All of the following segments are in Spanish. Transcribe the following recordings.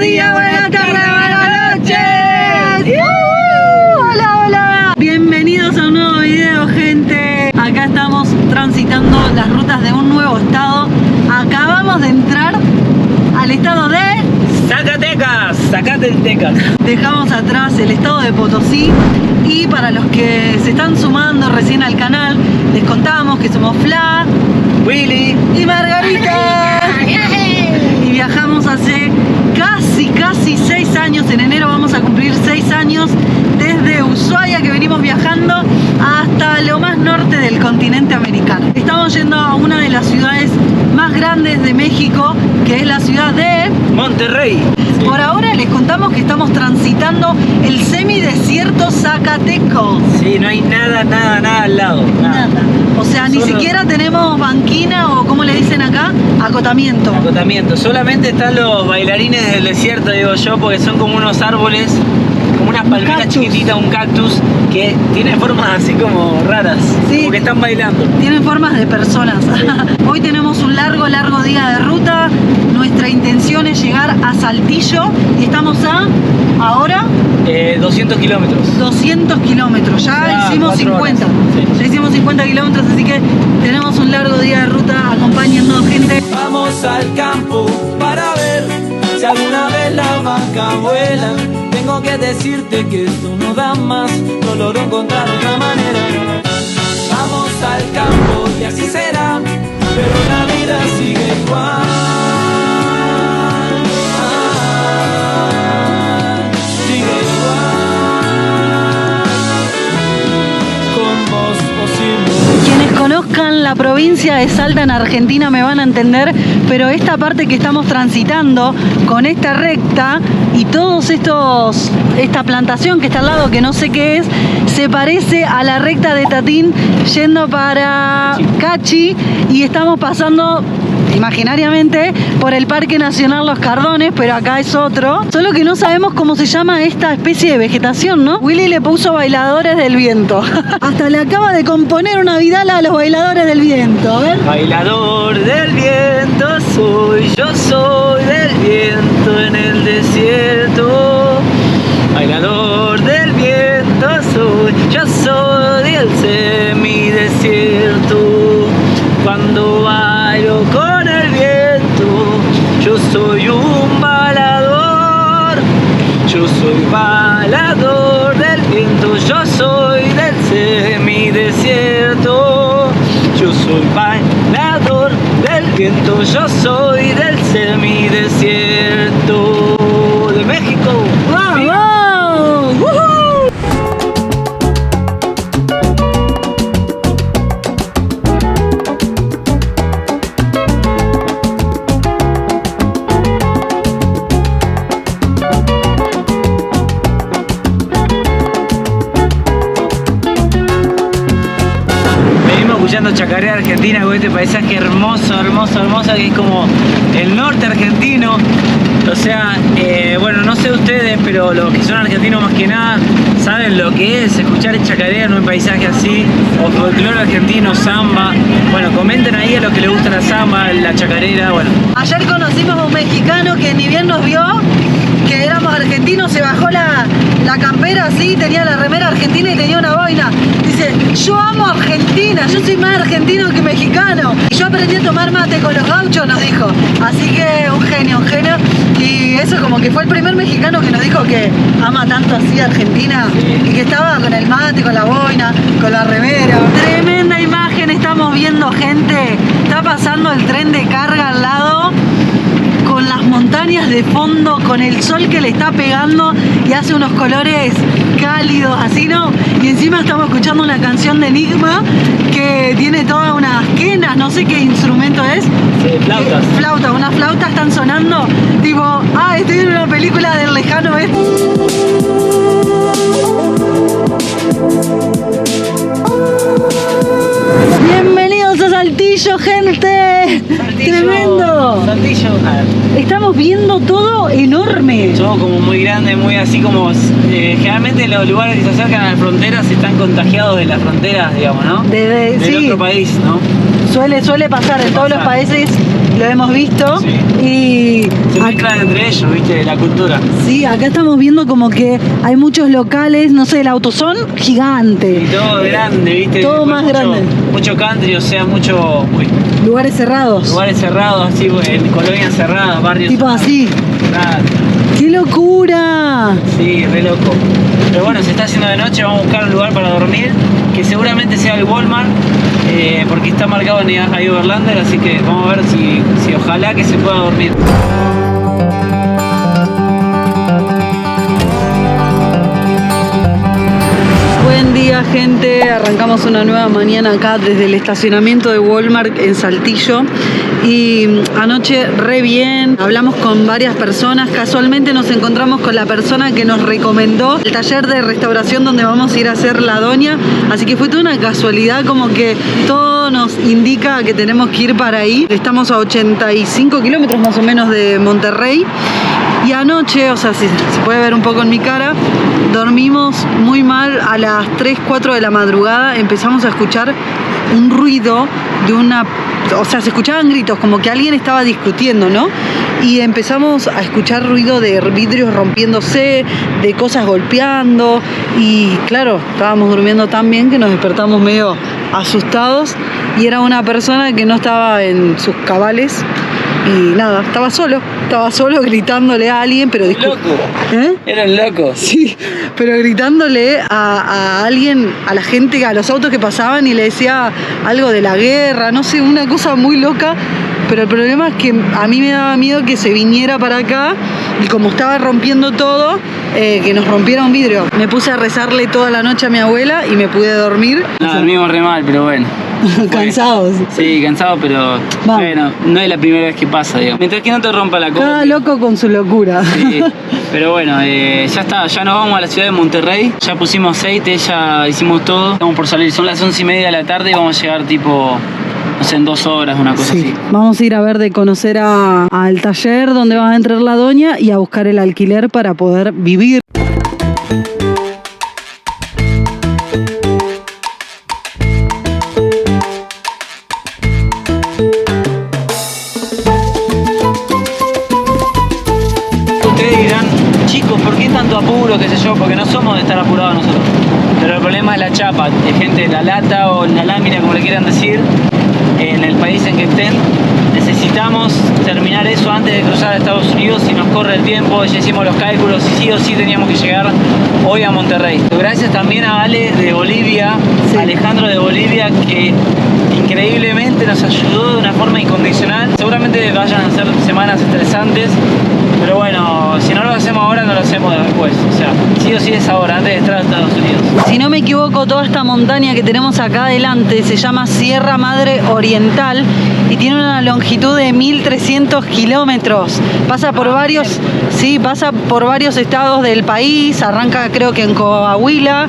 días, buenas tardes, buenas noches. Hola, hola. Bienvenidos a un nuevo video, gente. Acá estamos transitando las rutas de un nuevo estado. Acabamos de entrar al estado de Zacatecas. Dejamos atrás el estado de Potosí. Y para los que se están sumando recién al canal, les contamos que somos Fla, Willy y Margarita. Y viajamos hace casi 6 años. En enero vamos a cumplir 6 años desde Ushuaia, que venimos viajando hasta lo más norte del continente americano. Estamos yendo a una de las ciudades más grandes de México, que es la ciudad de Monterrey. Sí. Por ahora les contamos que estamos transitando el semidesierto Zacatecos. Sí, no hay nada al lado. Nada. O sea, ni siquiera tenemos banquina o, como le dicen acá, acotamiento. Acotamiento. Solamente están los bailarines del desierto, digo yo, porque son como unos árboles, como unas palmeras chiquititas, un cactus, que tiene formas así como raras, sí, como que están bailando. Tienen formas de personas. Sí. Hoy tenemos un largo día de ruta. Nuestra intención es llegar a Saltillo y estamos ahora 200 kilómetros. 200 kilómetros, ya hicimos 50. Sí. Ya hicimos 50 kilómetros, así que tenemos un largo día de ruta. Acompáñennos, gente. Vamos al campo para ver si alguna vez la vaca vuela. Tengo que decirte que esto no da más, no logro encontrar otra manera. Vamos al campo y así será, pero la vida sigue igual. Sigue igual, con vos posible. Quienes conozcan la provincia de Salta en Argentina me van a entender, pero esta parte que estamos transitando con esta recta y esta plantación que está al lado, que no sé qué es, se parece a la recta de Tatín yendo para Cachi, y estamos pasando imaginariamente por el Parque Nacional Los Cardones, pero acá es otro. Solo que no sabemos cómo se llama esta especie de vegetación, ¿no? Willy le puso bailadores del viento. Hasta le acaba de componer una vidala a los bailadores del viento. A ver. Bailador del viento soy, yo soy del viento en el desierto. Bailador del viento soy, yo soy del semidesierto. Cuando bailo con el viento, yo soy un bailador. Yo soy bailador del viento, yo soy del semidesierto. Yo soy bailador del viento, yo soy del semidesierto de México. ¡Wow! Chacarera Argentina, con este paisaje hermoso, que es como el norte argentino. O sea, bueno, no sé ustedes, pero los que son argentinos más que nada saben lo que es escuchar chacarera en un paisaje así, o folclore argentino, samba. Bueno, comenten ahí a los que les gusta la samba, la chacarera, bueno. Ayer conocimos a un mexicano que ni bien nos vio que éramos argentinos, se bajó la campera así, tenía la remera argentina y tenía una boina. Dice, yo amo Argentina, yo soy más argentino que mexicano. Y yo aprendí a tomar mate con los gauchos, nos dijo. Así que un genio. Y eso como que fue el primer mexicano que nos dijo que ama tanto así a Argentina. Y que estaba con el mate, con la boina, con la remera. Tremenda imagen estamos viendo, gente. Está pasando el tren de carga al lado, con las montañas de fondo, con el sol que le está pegando y hace unos colores cálidos, así, ¿no? Y encima estamos escuchando una canción de Enigma que tiene todas unas quenas, no sé qué instrumento es. Sí, flautas. Unas flautas están sonando, tipo, estoy en una película del lejano oeste. Bienvenidos a Saltillo, gente. Tremendo. Saltillo. Estamos viendo todo enorme. Somos como muy grandes, muy así como... generalmente los lugares que se acercan a las fronteras están contagiados de las fronteras, digamos, ¿no? Del sí, otro país, ¿no? Suele pasar en todos los países. lo hemos visto. Sí. Y Se mezclan entre ellos, viste, la cultura. sí, acá estamos viendo como que hay muchos locales, no sé, el AutoZone gigante. Y todo grande, viste. Todo Después más grande. Mucho country, o sea, mucho Lugares cerrados. lugares cerrados, así, en colonias cerradas, barrios. Tipo así. Nada. ¡Qué locura! Sí, re loco. Pero bueno, se está haciendo de noche, vamos a buscar un lugar para dormir, que seguramente sea el Walmart, porque está marcado en ahí Overlander, así que vamos a ver si ojalá que se pueda dormir. Buen día, gente. Arrancamos una nueva mañana acá desde el estacionamiento de Walmart en Saltillo. Y anoche re bien, hablamos con varias personas. Casualmente nos encontramos con la persona que nos recomendó el taller de restauración donde vamos a ir a hacer la doña. Así que fue toda una casualidad, como que todo nos indica que tenemos que ir para ahí. Estamos a 85 kilómetros más o menos de Monterrey. Y anoche, o sea, si se puede ver un poco en mi cara, dormimos muy mal. A las 3, 4 de la madrugada empezamos a escuchar un ruido de una... O sea, se escuchaban gritos, como que alguien estaba discutiendo, ¿no? Y empezamos a escuchar ruido de vidrios rompiéndose, de cosas golpeando. Y claro, estábamos durmiendo tan bien que nos despertamos medio asustados. Y era una persona que no estaba en sus cabales. Y nada, estaba solo gritándole a alguien, pero Loco. ¿Eh? Eran locos. Sí, pero gritándole a alguien, a la gente, a los autos que pasaban y le decía algo de la guerra, no sé, una cosa muy loca. Pero el problema es que a mí me daba miedo que se viniera para acá y como estaba rompiendo todo, que nos rompiera un vidrio. Me puse a rezarle toda la noche a mi abuela y me pude dormir. No, dormimos re mal, pero bueno. Cansados. Sí, cansado, pero bueno, no es la primera vez que pasa, digamos. Mientras que no te rompa la copa. Cada loco con su locura. Sí, pero bueno, ya está, ya nos vamos a la ciudad de Monterrey. Ya pusimos aceite, ya hicimos todo. Estamos por salir, son las 11:30 de la tarde y vamos a llegar tipo, no sé, en 2 horas, una cosa así. Vamos a ir a ver de conocer al taller donde va a entrar la doña y a buscar el alquiler para poder vivir. Ustedes dirán, chicos, ¿por qué tanto apuro, qué sé yo? Porque no somos de estar apurados nosotros. Pero el problema es la chapa, de gente, la lata o la lámina, como le quieran decir, en el país en que estén. Necesitamos terminar eso antes de cruzar a Estados Unidos. Si nos corre el tiempo, ya hicimos los cálculos y sí o sí teníamos que llegar hoy a Monterrey. Gracias también a Ale de Bolivia, sí. Alejandro de Bolivia, que increíblemente nos ayudó de una forma incondicional. Seguramente vayan a ser semanas estresantes, pero bueno, si no lo hacemos ahora, no lo hacemos después. O sea, sí o sí es ahora, antes de entrar a Estados Unidos. Si no me equivoco, toda esta montaña que tenemos acá adelante se llama Sierra Madre Oriental y tiene una longitud de 1300 kilómetros. Pasa por varios estados del país, arranca creo que en Coahuila,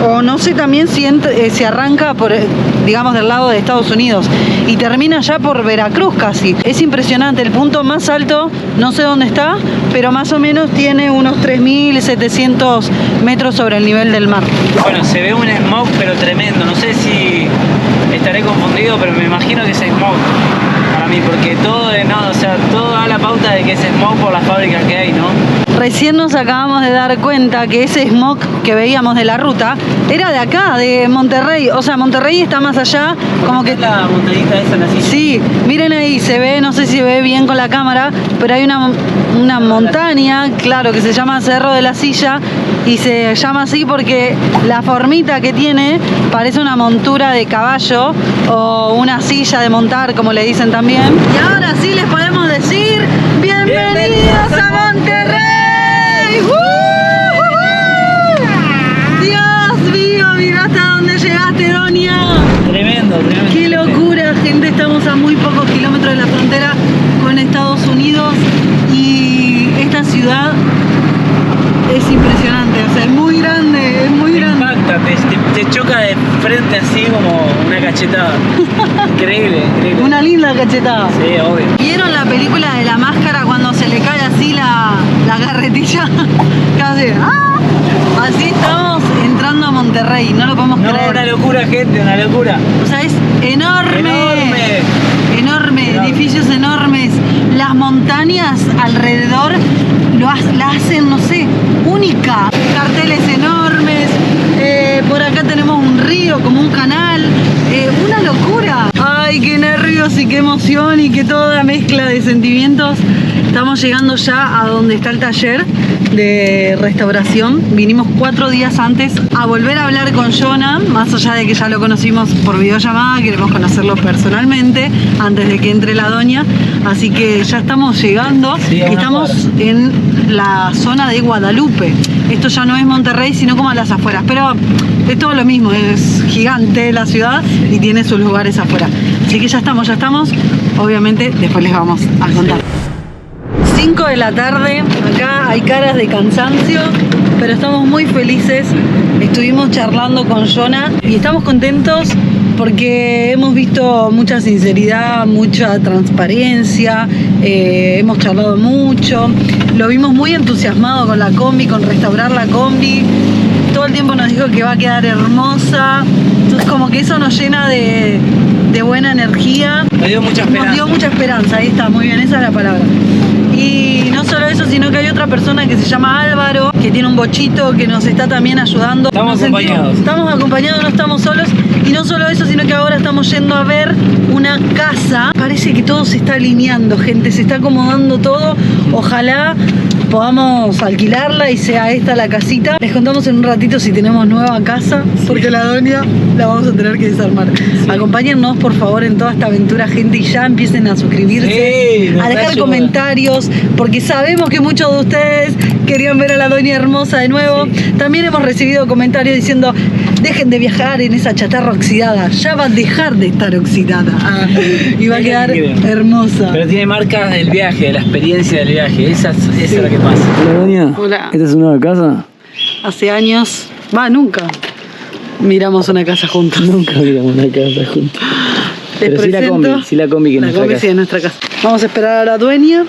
o no sé también si arranca por, digamos, del lado de Estados Unidos y termina ya por Veracruz casi. Es impresionante, el punto más alto, no sé dónde está, pero más o menos tiene unos 3700 metros sobre el nivel del mar. Bueno, se ve un smog pero tremendo, no sé si estaré confundido, pero me imagino que es smog para mí, porque todo da la pauta de que es smog por las fábricas que hay, ¿no? Recién nos acabamos de dar cuenta que ese smog que veíamos de la ruta era de acá, de Monterrey. O sea, Monterrey está más allá, como que... La montañita esa en la silla. Sí, miren ahí, se ve, no sé si se ve bien con la cámara, pero hay una montaña, claro, que se llama Cerro de la Silla y se llama así porque la formita que tiene parece una montura de caballo o una silla de montar, como le dicen también. Y ahora sí les podemos decir, ¡bienvenidos a Monterrey! Dios mío, mira hasta dónde llegaste, doña. Tremendo. Qué locura, gente, estamos a muy pocos kilómetros de la frontera con Estados Unidos y esta ciudad es impresionante, o sea, es muy grande, es muy grande. Impacta, te choca de frente así como una cachetada. Increíble. Una linda cachetada. Sí, obvio. ¿Vieron la película de La Máscara cuando se le cae así la carretilla? Casi, ¡ah! Así estamos entrando a Monterrey, no lo podemos creer. Una locura, gente, una locura. O sea, es enorme. Enorme. Enorme, edificio edificios enormes, las montañas alrededor la hacen, no sé, única. Carteles enormes, por acá tenemos un río, como un canal, una locura. Ay, qué nervios y qué emoción y qué toda mezcla de sentimientos. Estamos llegando ya a donde está el taller de restauración. Vinimos 4 días antes a volver a hablar con Jonah, más allá de que ya lo conocimos por videollamada, queremos conocerlo personalmente antes de que entre la doña. Así que ya estamos llegando, sí, estamos en la zona de Guadalupe. Esto ya no es Monterrey, sino como a las afueras, pero es todo lo mismo, es gigante la ciudad y tiene sus lugares afuera. Así que ya estamos, obviamente después les vamos a contar. 5 de la tarde, acá hay caras de cansancio, pero estamos muy felices. Estuvimos charlando con Jonah y estamos contentos porque hemos visto mucha sinceridad, mucha transparencia, hemos charlado mucho, lo vimos muy entusiasmado con la combi, con restaurar la combi. Todo el tiempo nos dijo que va a quedar hermosa, entonces como que eso nos llena de buena energía. Nos dio mucha esperanza. Nos dio mucha esperanza, ahí está, muy bien, esa es la palabra. Y no solo eso, sino que hay otra persona que se llama Álvaro, que tiene un bochito, que nos está también ayudando. Estamos acompañados. Estamos acompañados, no estamos solos. Y no solo eso, sino que ahora estamos yendo a ver una casa. Parece que todo se está alineando, gente, se está acomodando todo. Ojalá podamos alquilarla y sea esta la casita. Les contamos en un ratito si tenemos nueva casa, porque la doña la vamos a tener que desarmar. Sí. Acompáñennos por favor en toda esta aventura, gente, y ya empiecen a suscribirse, a dejar comentarios, porque sabemos que muchos de ustedes querían ver a la doña hermosa de nuevo. Sí. También hemos recibido comentarios diciendo: dejen de viajar en esa chatarra oxidada, ya va a dejar de estar oxidada y va a quedar hermosa. Pero tiene marcas del viaje, de la experiencia del viaje, esa es la que pasa. Hola doña. Hola. ¿Esta es una nueva casa? Hace años, nunca miramos una casa juntos. Nunca miramos una casa juntos. Pero sí la combi que es nuestra casa. Sí, es nuestra casa. Vamos a esperar a la dueña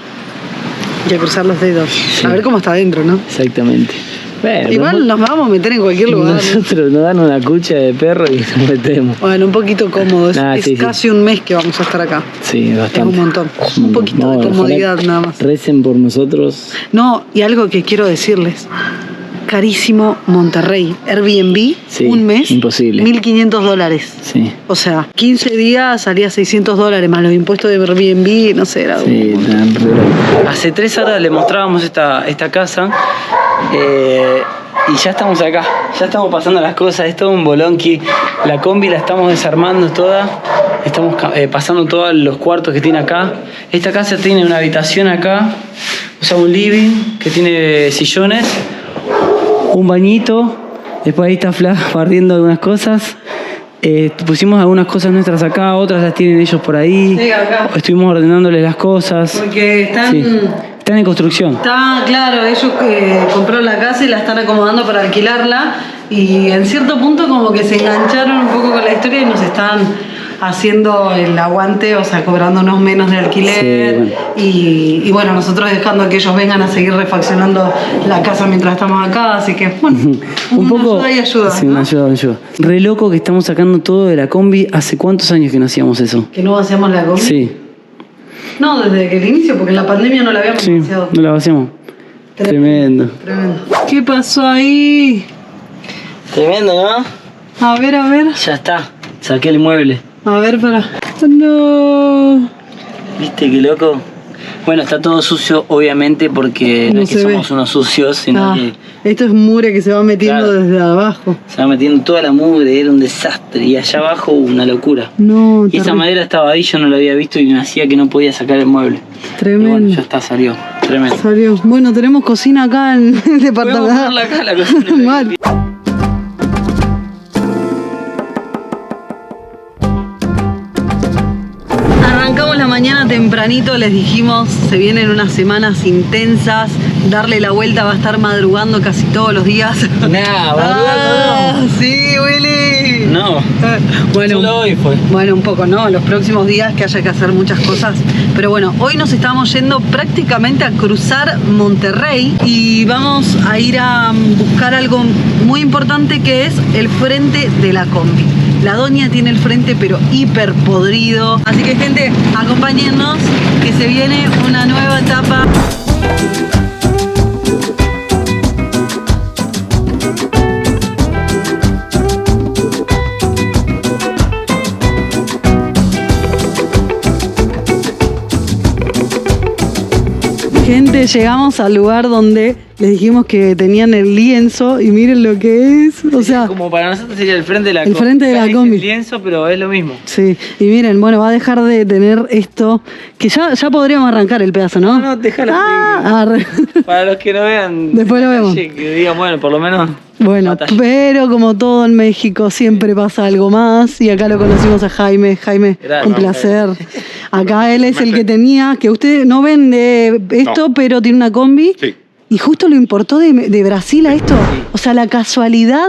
y a cruzar los dedos. Sí. A ver cómo está adentro, ¿no? Exactamente. Bueno, igual nos vamos a meter en cualquier lugar. Nosotros nos dan una cucha de perro y nos metemos. Bueno, un poquito cómodo. Es casi un mes que vamos a estar acá. Sí, bastante. Es un montón. Un poquito de comodidad nada más. Recen por nosotros. No, y algo que quiero decirles. Carísimo Monterrey. Airbnb, sí, un mes, imposible. $1.500. Sí. O sea, 15 días salía $600 más los impuestos de Airbnb, no sé, era sí, Hace 3 horas le mostrábamos esta casa y ya estamos acá, ya estamos pasando las cosas, es todo un bolonqui. La combi la estamos desarmando toda, estamos pasando todos los cuartos que tiene acá. Esta casa tiene una habitación acá, o sea, un living que tiene sillones, un bañito, después ahí está Fla barriendo algunas cosas. Pusimos algunas cosas nuestras acá, otras las tienen ellos por ahí. Sí, acá. Estuvimos ordenándoles las cosas. Porque están... Sí. Están en construcción. Está claro, ellos compraron la casa y la están acomodando para alquilarla. Y en cierto punto como que se engancharon un poco con la historia y nos están haciendo el aguante, o sea, cobrándonos menos de alquiler. Sí, bueno. Y bueno, nosotros dejando que ellos vengan a seguir refaccionando la casa mientras estamos acá, así que bueno, un poco ayuda y ayuda. Sí, ¿no? una ayuda. Re loco que estamos sacando todo de la combi. ¿Hace cuántos años que no hacíamos eso? ¿Que no vaciamos la combi? Sí. No, desde que el inicio, porque en la pandemia no la habíamos vaciado. No la vaciamos. Tremendo. ¿Qué pasó ahí? Tremendo, ¿no? A ver. Ya está, saqué el mueble. A ver, no. ¿Viste qué loco? Bueno, está todo sucio, obviamente, porque no es que somos unos sucios, sino que... Esto es mugre que se va metiendo desde abajo. Se va metiendo toda la mugre, era un desastre. Y allá abajo, una locura. No, y esa madera estaba ahí, yo no la había visto y me hacía que no podía sacar el mueble. Tremendo. Y bueno, ya está, salió. Tremendo. Salió. Bueno, tenemos cocina acá en el departamento. Podemos ponerla acá, la cocina. Mal. Arrancamos la mañana tempranito, les dijimos, se vienen unas semanas intensas, darle la vuelta va a estar madrugando casi todos los días. No. Sí, Willy. No. Bueno, solo hoy fue. Bueno, un poco, ¿no? Los próximos días que haya que hacer muchas cosas. Pero bueno, hoy nos estamos yendo prácticamente a cruzar Monterrey y vamos a ir a buscar algo muy importante que es el frente de la combi. La doña tiene el frente pero hiper podrido. Así que gente, acompáñennos que se viene una nueva etapa. Gente, llegamos al lugar donde les dijimos que tenían el lienzo y miren lo que es. O sea, como para nosotros sería el frente de la combi. El frente de la combi. El lienzo, pero es lo mismo. Sí, y miren, bueno, va a dejar de tener esto, que ya podríamos arrancar el pedazo, ¿no? No, déjalo. Para los que no vean. Después lo vemos. Que digan, bueno, por lo menos. Bueno, batalla. pero como todo en México siempre pasa algo más y acá lo conocimos a Jaime. Jaime, Gracias, un placer. Acá él es el que tenía, que ustedes no vende esto, pero tiene una combi. Sí. Y justo lo importó de Brasil a esto. O sea, la casualidad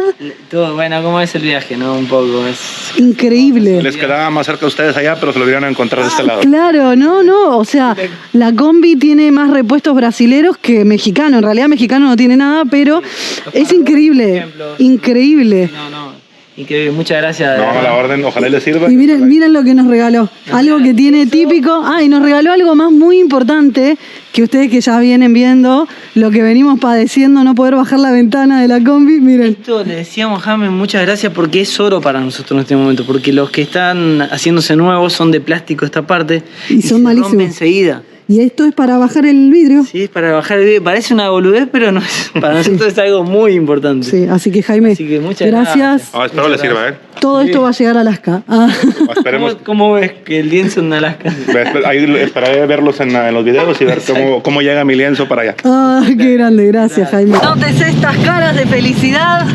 Todo, bueno, ¿cómo es el viaje, no? Un poco, es increíble. Les quedaba más cerca a ustedes allá, pero se lo vieron a encontrar de este lado. Claro, no, o sea, la combi tiene más repuestos brasileros que mexicano. En realidad mexicano no tiene nada, pero es increíble, increíble. No, increíble, muchas gracias. No, a la orden, ojalá les sirva. Y miren lo que nos regaló, algo que tiene típico. Y nos regaló algo más muy importante, que ustedes que ya vienen viendo lo que venimos padeciendo, no poder bajar la ventana de la combi, miren. Esto le decíamos, Jaime, muchas gracias porque es oro para nosotros en este momento, porque los que están haciéndose nuevos son de plástico esta parte Y son se malísimos. rompe enseguida. Y esto es para bajar el vidrio. Sí, es para bajar el video. Parece una boludez, pero no es. Para nosotros es algo muy importante. Sí, así que Jaime, Así que muchas gracias. Espero les sirva, ¿eh? Todo esto va a llegar a Alaska. Esperemos. ¿Cómo ves que el lienzo en Alaska? Ahí esperaré verlos en los videos y ver cómo llega mi lienzo para allá. Qué grande, gracias Jaime. Notes estas caras de felicidad.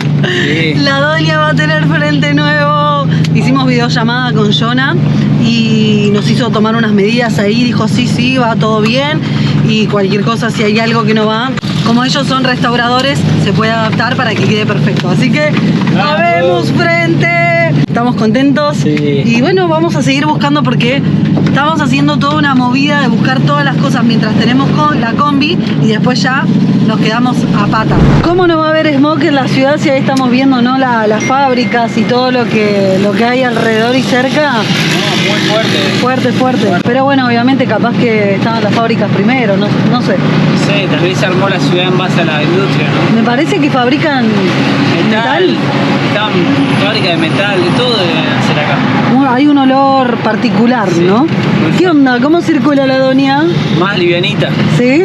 Sí. La doña va a tener frente nuevo. Hicimos videollamada con Jonah y nos hizo tomar unas medidas ahí. Dijo sí, va todo bien. Y cualquier cosa, si hay algo que no va, como ellos son restauradores, se puede adaptar para que quede perfecto. Así que ¡habemos frente! Estamos contentos. Sí. Y bueno, vamos a seguir buscando porque estamos haciendo toda una movida de buscar todas las cosas mientras tenemos la combi y después ya nos quedamos a pata. ¿Cómo no va a haber smog en la ciudad si ahí estamos viendo, ¿no? Las fábricas y todo lo que hay alrededor y cerca? No, muy fuerte. Fuerte. Pero bueno, obviamente capaz que estaban las fábricas primero, no sé. Sí, tal vez se armó la ciudad en base a la industria, ¿no? Me parece que fabrican metal. Fábrica de metal, de todo deben hacer acá. Bueno, hay un olor particular, Sí, ¿no? muy ¿Qué fuerte. onda? ¿Cómo circula la doña? Más livianita, ¿Sí?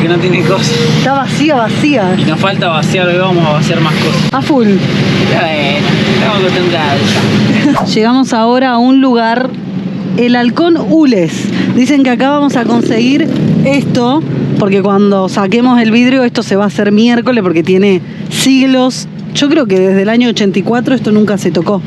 que no tiene cosas. Está vacía. Y nos falta vaciar, hoy vamos a vaciar más cosas. A full. Pero bueno, estamos acostumbrados. Llegamos ahora a un lugar, el Halcón Hules. Dicen que acá vamos a conseguir esto, porque cuando saquemos el vidrio esto se va a hacer miércoles porque tiene siglos. Yo creo que desde el año 84 esto nunca se tocó.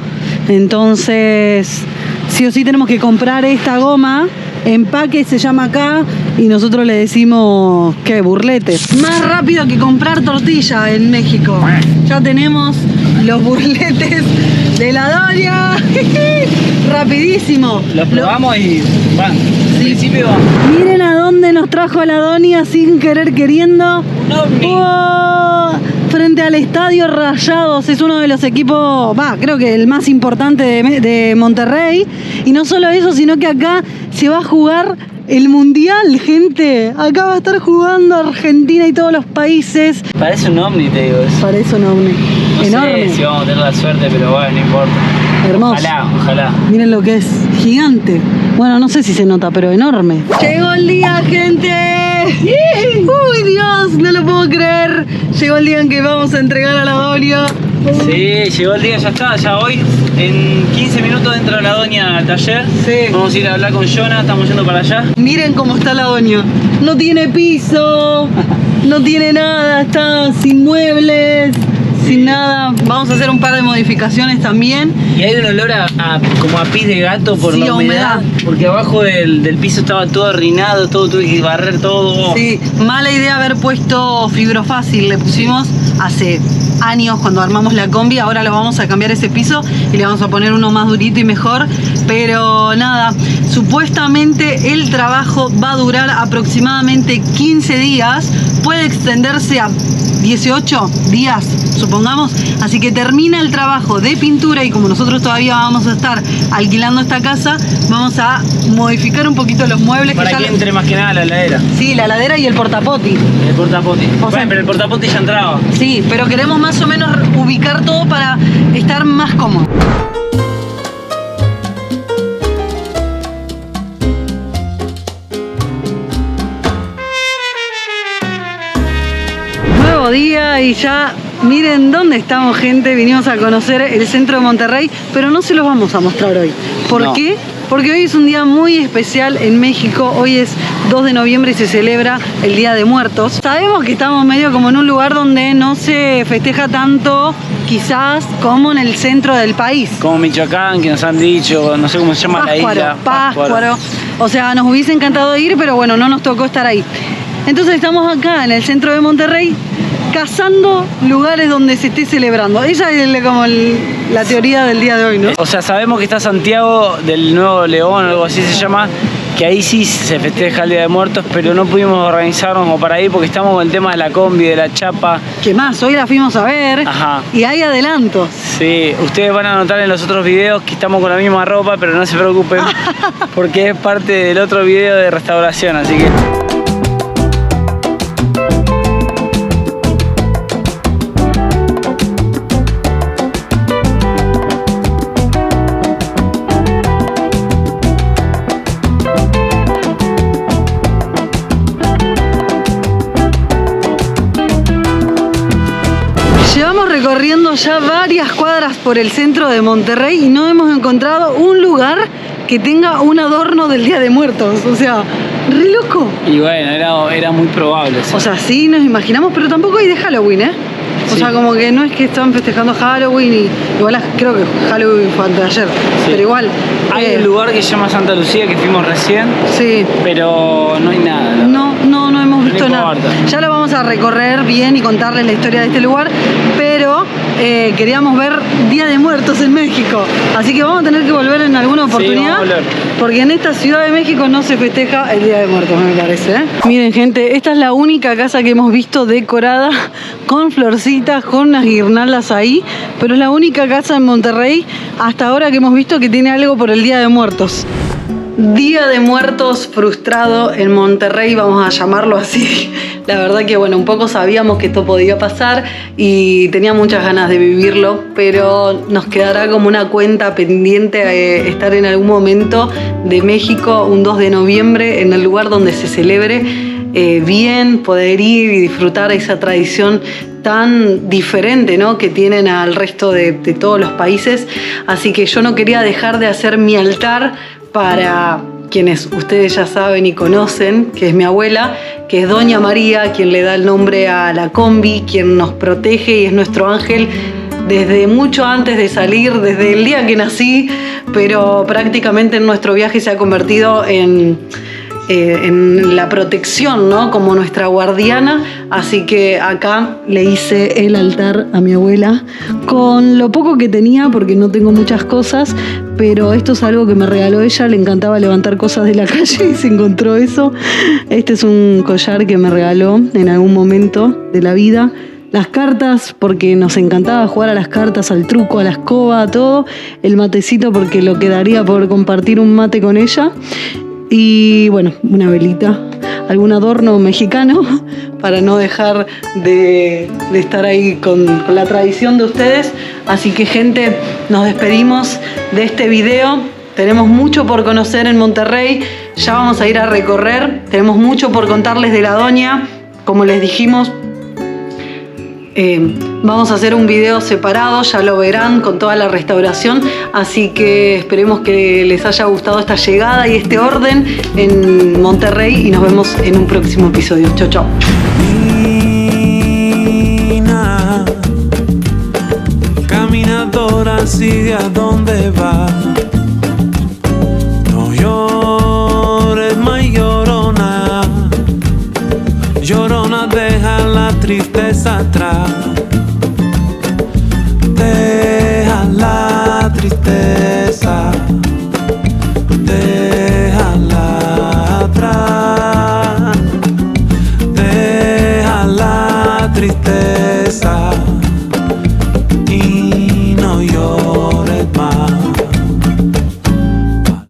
Entonces, sí o sí tenemos que comprar esta goma. Empaque se llama acá y nosotros le decimos, ¿qué? Burletes. Más rápido que comprar tortilla en México. Ya tenemos los burletes de la doña. Rapidísimo. Los probamos y van. En principio van. Miren a dónde nos trajo la doña sin querer queriendo. Un ovni. ¡Wow! Frente al Estadio Rayados, es uno de los equipos, creo que el más importante de Monterrey. Y no solo eso, sino que acá se va a jugar el Mundial, gente. Acá va a estar jugando Argentina y todos los países. Parece un ovni, te digo eso. Parece un ovni. No Enorme. sé si vamos a tener la suerte, pero bueno, no importa. Hermoso. Ojalá. Miren lo que es, gigante. Bueno, no sé si se nota, pero enorme. Llegó el día, gente. Uy, Dios, no lo puedo creer. Llegó el día en que vamos a entregar a la doña. Sí, llegó el día, ya está, ya hoy. En 15 minutos entra la doña al taller. Sí. Vamos a ir a hablar con Jonah, estamos yendo para allá. Miren cómo está la doña. No tiene piso, no tiene nada, está sin muebles, sin nada. Vamos a hacer un par de modificaciones también. Y hay un olor como a pis de gato por Sí, la humedad. humedad. Porque abajo del piso estaba todo arruinado, tuve que barrer todo. Sí, mala idea haber puesto fibrofácil. Le pusimos hace años cuando armamos la combi. Ahora lo vamos a cambiar ese piso y le vamos a poner uno más durito y mejor. Pero nada, supuestamente el trabajo va a durar aproximadamente 15 días. Puede extenderse a 18 días, supongamos. Así que termina el trabajo de pintura y como nosotros todavía vamos a estar alquilando esta casa, vamos a modificar un poquito los muebles. Para que entre más que nada la heladera. Sí, la heladera y el portapoti. El portapoti. O sea, pero el portapoti ya entraba. Sí, pero queremos más o menos ubicar todo para estar más cómodo. Nuevo día y ya miren dónde estamos, gente. Vinimos a conocer el centro de Monterrey, pero no se los vamos a mostrar hoy. ¿Por qué? Porque hoy es un día muy especial en México. Hoy es 2 de noviembre y se celebra el Día de Muertos. Sabemos que estamos medio como en un lugar donde no se festeja tanto, quizás, como en el centro del país. Como Michoacán, que nos han dicho, no sé cómo se llama la isla. Pátzcuaro. O sea, nos hubiese encantado ir, pero bueno, no nos tocó estar ahí. Entonces estamos acá en el centro de Monterrey, cazando lugares donde se esté celebrando. Esa es como la teoría del día de hoy, ¿no? O sea, sabemos que está Santiago del Nuevo León, algo así se llama, que ahí sí se festeja el Día de Muertos, pero no pudimos organizarnos como para ir porque estamos con el tema de la combi, de la chapa. ¿Qué más? Hoy la fuimos a ver. Ajá. Y hay adelantos. Sí, ustedes van a notar en los otros videos que estamos con la misma ropa, pero no se preocupen porque es parte del otro video de restauración, así que... Recorriendo ya varias cuadras por el centro de Monterrey y no hemos encontrado un lugar que tenga un adorno del Día de Muertos. O sea, re loco. Y bueno, era muy probable. ¿Sí? O sea, sí, nos imaginamos, pero tampoco hay de Halloween, ¿eh? O sea, como que no es que están festejando Halloween y igual creo que Halloween fue antes de ayer, sí. Pero igual... Hay un lugar que se llama Santa Lucía que fuimos recién, sí, pero no hay nada. No hemos visto nada. Ya lo vamos a recorrer bien y contarles la historia de este lugar, pero queríamos ver Día de Muertos en México, así que vamos a tener que volver en alguna oportunidad, sí, porque en esta Ciudad de México no se festeja el Día de Muertos, me parece, ¿eh? Miren, gente, esta es la única casa que hemos visto decorada con florcitas, con unas guirnaldas ahí, pero es la única casa en Monterrey hasta ahora que hemos visto que tiene algo por el Día de Muertos. Día de Muertos frustrado en Monterrey, vamos a llamarlo así. La verdad que bueno, un poco sabíamos que esto podía pasar y tenía muchas ganas de vivirlo, pero nos quedará como una cuenta pendiente estar en algún momento de México un 2 de noviembre en el lugar donde se celebre bien, poder ir y disfrutar esa tradición tan diferente, ¿no?, que tienen al resto de todos los países. Así que yo no quería dejar de hacer mi altar para quienes ustedes ya saben y conocen, que es mi abuela, que es Doña María, quien le da el nombre a la combi, quien nos protege y es nuestro ángel desde mucho antes de salir, desde el día que nací, pero prácticamente en nuestro viaje se ha convertido en la protección, ¿no?, como nuestra guardiana. Así que acá le hice el altar a mi abuela con lo poco que tenía, porque no tengo muchas cosas, pero esto es algo que me regaló ella. Le encantaba levantar cosas de la calle y se encontró eso. Este es un collar que me regaló en algún momento de la vida. Las cartas, porque nos encantaba jugar a las cartas, al truco, a la escoba, a todo. El matecito, porque lo quedaría por compartir un mate con ella. Y bueno, una velita, algún adorno mexicano para no dejar de estar ahí con la tradición de ustedes. Así que, gente, nos despedimos de este video. Tenemos mucho por conocer en Monterrey, ya vamos a ir a recorrer. Tenemos mucho por contarles de la doña, como les dijimos. Vamos a hacer un video separado, ya lo verán, con toda la restauración, así que esperemos que les haya gustado esta llegada y este orden en Monterrey y nos vemos en un próximo episodio. Chau, chau. Nina, caminadora, sigue a dónde va. No llores más, llorona, llorona, deja la tristeza atrás.